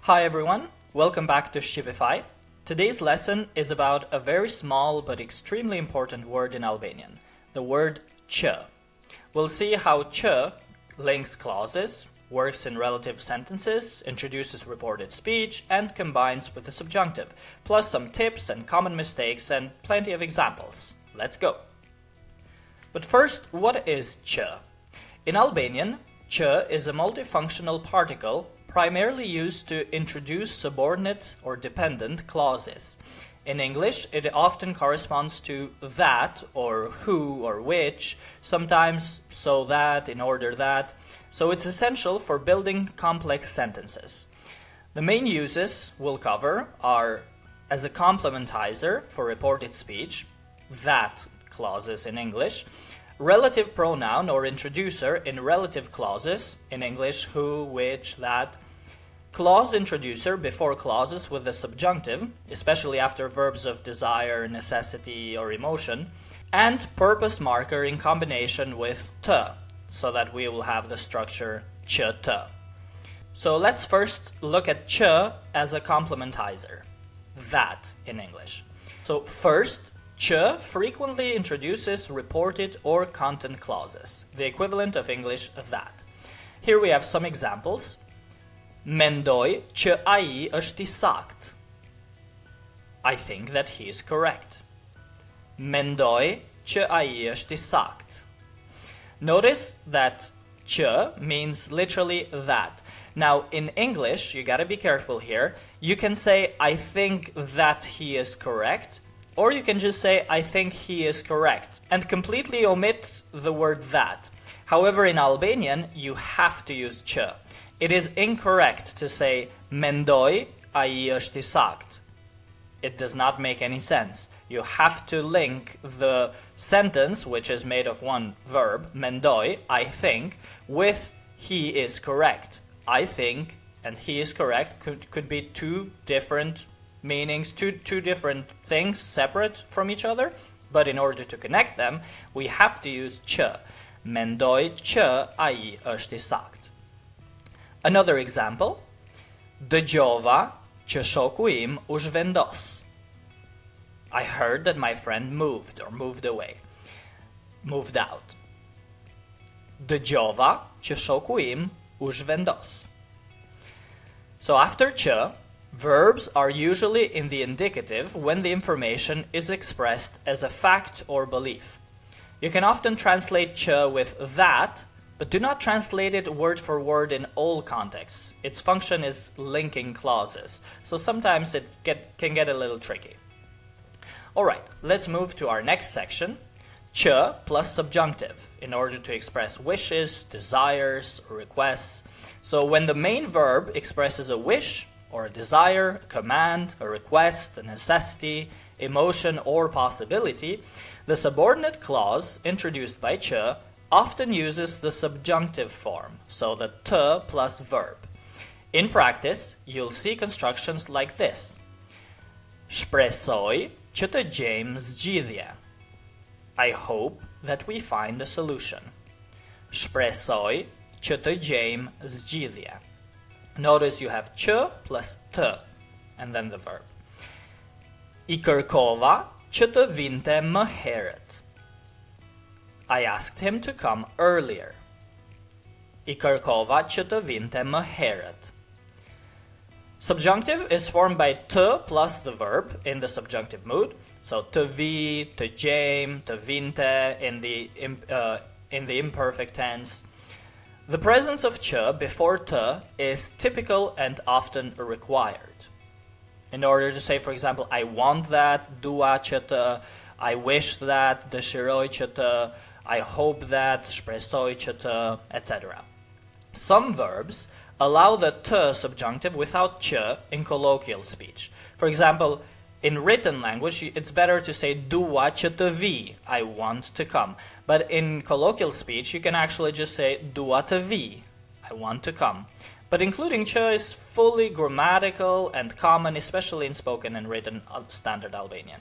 Hi everyone, welcome back to Shqipify. Today's lesson is about a very small but extremely important word in Albanian, the word që. We'll see how që links clauses, works in relative sentences, introduces reported speech, and combines with the subjunctive, plus some tips and common mistakes and plenty of examples. Let's go! But first, what is që? In Albanian, që is a multifunctional particle primarily used to introduce subordinate or dependent clauses. In English, it often corresponds to that, or who, or which, sometimes so that, in order that, so it's essential for building complex sentences. The main uses we'll cover are as a complementizer for reported speech, that clauses in English, relative pronoun or introducer in relative clauses, in English who, which, that, clause introducer before clauses with the subjunctive, especially after verbs of desire, necessity, or emotion, and purpose marker in combination with të, so that we will have the structure që të. So let's first look at që as a complementizer, that in English. So first, që frequently introduces reported or content clauses, the equivalent of English that. Here we have some examples. Mendoj që ai është I sakt. I think that he is correct. Mendoj që ai është I sakt. Notice that që means literally that. Now, in English, you gotta be careful here. You can say, I think that he is correct, or you can just say, I think he is correct, and completely omit the word that. However, in Albanian, you have to use që. It is incorrect to say mendoj ai është I sakt. It does not make any sense. You have to link the sentence, which is made of one verb, mendoj, I think, with he is correct. I think and he is correct could be two different meanings, two different things separate from each other, but in order to connect them, we have to use që. Mendoj që ai është I sakt. Another example, dëgjova që shoku im u zhvendos. I heard that my friend moved or moved away, moved out. Dëgjova që shoku im u zhvendos. So after që, verbs are usually in the indicative when the information is expressed as a fact or belief. You can often translate që with that, but do not translate it word for word in all contexts. Its function is linking clauses, so sometimes it can get a little tricky. Alright, let's move to our next section, që plus subjunctive, in order to express wishes, desires, or requests. So when the main verb expresses a wish, or a desire, a command, a request, a necessity, emotion, or possibility, the subordinate clause introduced by që often uses the subjunctive form, so the të plus verb. In practice, you'll see constructions like this. Shpresoj që të gjejmë zgjidhje. I hope that we find a solution. Shpresoj që të gjejmë zgjidhje. Notice you have që plus të, and then the verb. I kërkova që të vinte më herët. I asked him to come earlier. I kërkova që të vinte më herët. Subjunctive is formed by të plus the verb in the subjunctive mood. So të vi, të gjejmë, të vinte in the imperfect tense. The presence of që before të is typical and often required. In order to say, for example, I want that, dua që të, I wish that, dëshiroj që të, I hope that, shpresoj që të, etc. Some verbs allow the të subjunctive without që in colloquial speech. For example, in written language, it's better to say dua që të vi, I want to come. But in colloquial speech, you can actually just say dua të vi, I want to come. But including që is fully grammatical and common, especially in spoken and written standard Albanian.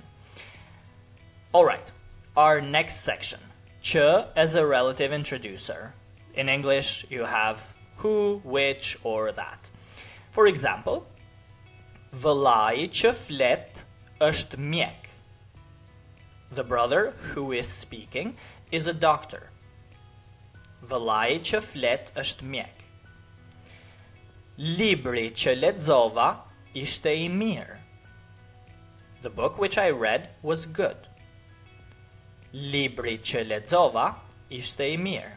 Alright, our next section. Që as a relative introducer. In English, you have who, which, or that. For example, Vëllai që flet është mjek. The brother who is speaking is a doctor. Vëllai që flet është mjek. Libri që lexova ishte I mirë. The book which I read was good. Libri që lexova ishte I mirë.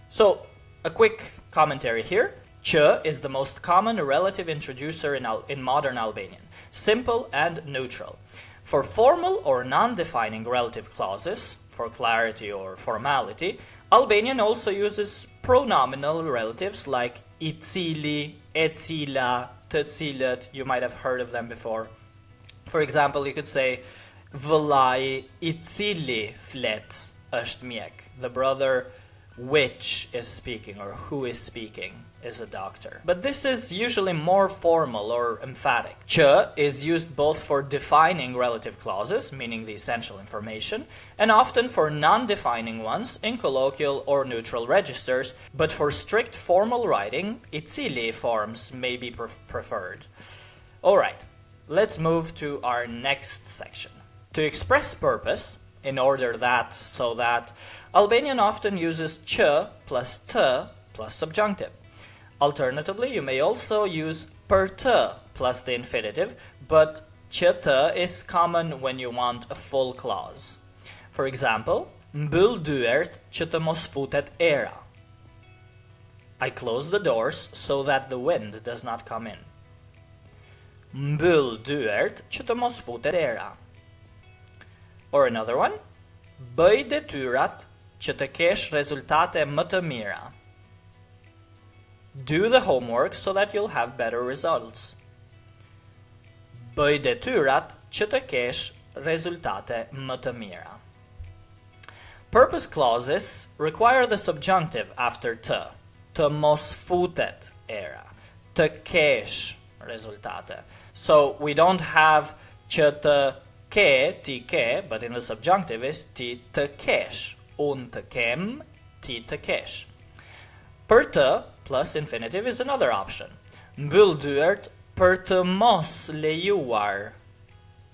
So, a quick commentary here. Që is the most common relative introducer in modern Albanian, simple and neutral. For formal or non-defining relative clauses, for clarity or formality, Albanian also uses pronominal relatives like I cili, e cila, të cilët. You might have heard of them before. For example, you could say vëllai I cili flet është mjek. The brother which is speaking or who is speaking is a doctor. But this is usually more formal or emphatic. Që is used both for defining relative clauses, meaning the essential information, and often for non-defining ones in colloquial or neutral registers, but for strict formal writing, I cili forms may be preferred. Alright, let's move to our next section. To express purpose, in order that, so that, Albanian often uses që plus të plus subjunctive. Alternatively, you may also use për të plus the infinitive, but që të is common when you want a full clause. For example, mbyll dyert që të mos futet era. I close the doors so that the wind does not come in. Mbyll dyert që të mos futet era. Or another one, bëj detyrat që të kesh rezultate më të mira. Do the homework so that you'll have better results. Bëj detyrat që të kesh rezultate më të mira. Purpose clauses require the subjunctive after të. Të mos futet era. Të kesh rezultate. So we don't have që të ke, ti ke, but in the subjunctive is ti të kesh. Unë të kem, ti të kesh. Për të plus infinitive is another option. Mbyll dyert për të mos lejuar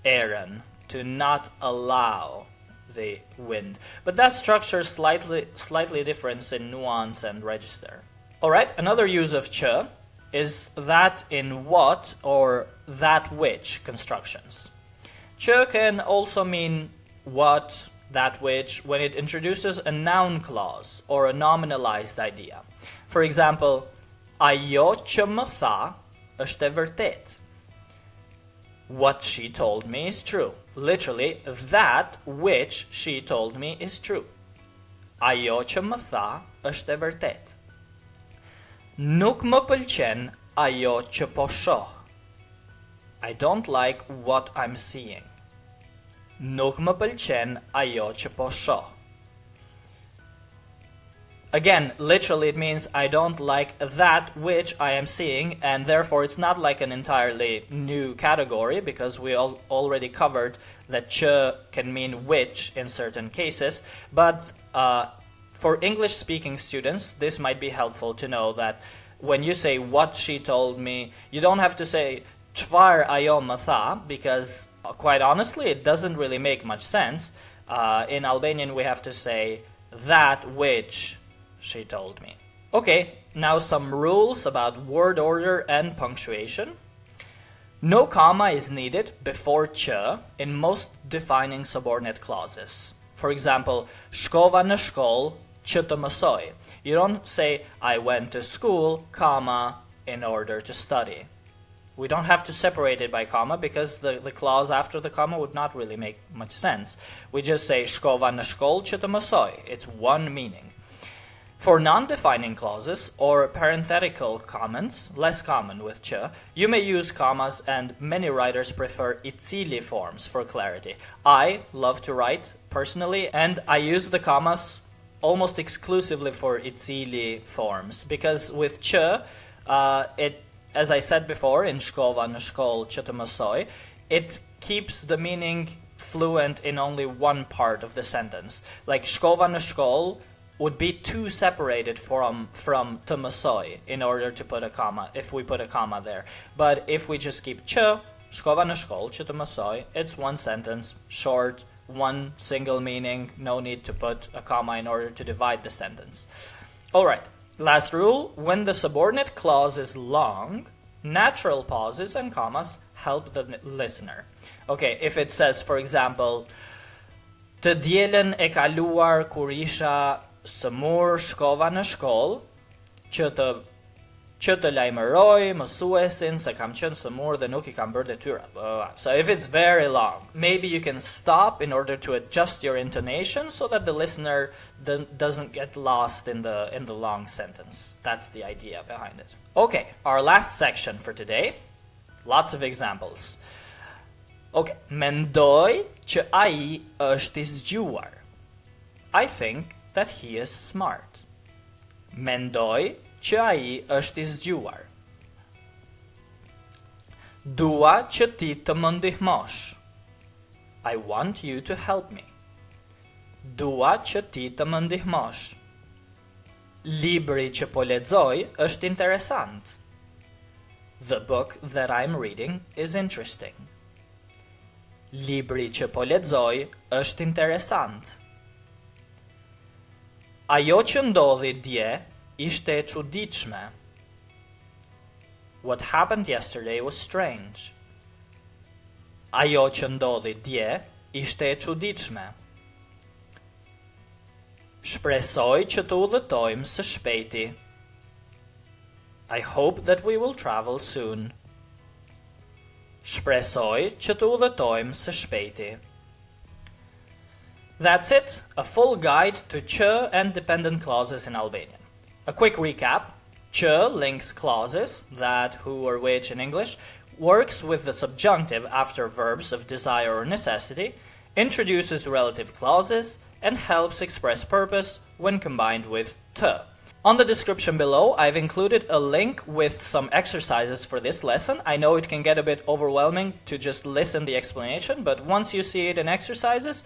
erën, to not allow the wind. But that structure is slightly different in nuance and register. Alright, another use of që is that in what or that which constructions. Që can also mean what, that which, when it introduces a noun clause or a nominalized idea. For example, ajo që më tha është e vërtet. What she told me is true. Literally, that which she told me is true. Ajo që më tha është e vërtet. Nuk më pëlqen ajo që po shoh. I don't like what I'm seeing. Nuk më pëlqen ajo që po shoh. Again, literally it means I don't like that which I am seeing, and therefore it's not like an entirely new category because we already covered that që can mean which in certain cases, but for English-speaking students, this might be helpful to know that when you say what she told me, you don't have to say çfarë ajo më tha, because quite honestly, it doesn't really make much sense. In Albanian, we have to say that which she told me. Okay, now some rules about word order and punctuation. No comma is needed before që in most defining subordinate clauses. For example, shkova në shkollë që të mësoj. You don't say I went to school, comma, in order to study. We don't have to separate it by comma because the clause after the comma would not really make much sense. We just say shkova në shkollë që të mësoj. It's one meaning. For non-defining clauses or parenthetical comments, less common with që, you may use commas, and many writers prefer I cili forms for clarity. I love to write personally, and I use the commas almost exclusively for I cili forms because with që, it, as I said before, in shkova në shkollë që të mësoj, it keeps the meaning fluent in only one part of the sentence. Like shkova në shkollë would be too separated from të mësoj in order to put a comma, if we put a comma there. But if we just keep që, shkova në shkollë që të mësoj, it's one sentence, short, one single meaning, no need to put a comma in order to divide the sentence. Alright, last rule, when the subordinate clause is long, natural pauses and commas help the listener. Okay, if it says, for example, të dielën e kaluar kur isha sëmur shkova në shkollë, që të lajmëroj mësuesin se kam qenë sëmur dhe nuk I kam bërë detyra. So if it's very long, maybe you can stop in order to adjust your intonation so that the listener doesn't get lost in the long sentence. That's the idea behind it. Okay, our last section for today. Lots of examples. Okay, mendoj që ai është I zgjuar. I think that he is smart. Mendoj që ai është I zgjuar. Dua që ti të më ndihmosh. I want you to help me. Dua që ti të më ndihmosh. Libri që po lexoj është interesant. The book that I'm reading is interesting. Libri që po lexoj është interesant. Ajo që ndodhi dje ishte e çuditshme. What happened yesterday was strange. Ajo që ndodhi dje ishte e çuditshme. Shpresoj që të udhëtojmë së shpejti. I hope that we will travel soon. Shpresoj që të udhëtojmë së shpejti. That's it, a full guide to ç and dependent clauses in Albanian. A quick recap. Ç links clauses, that, who, or which in English, works with the subjunctive after verbs of desire or necessity, introduces relative clauses, and helps express purpose when combined with të. On the description below, I've included a link with some exercises for this lesson. I know it can get a bit overwhelming to just listen the explanation, but once you see it in exercises,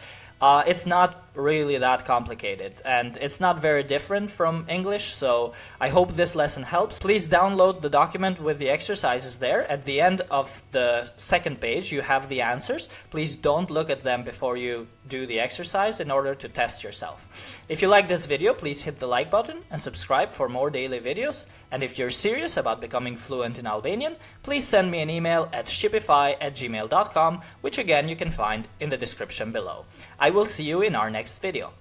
it's not really that complicated, and it's not very different from English, so I hope this lesson helps. Please download the document with the exercises there. At the end of the second page, you have the answers. Please don't look at them before you do the exercise in order to test yourself. If you like this video, please hit the like button and subscribe for more daily videos. And if you're serious about becoming fluent in Albanian, please send me an email at shqipify@gmail.com, which again you can find in the description below. I will see you in our next video.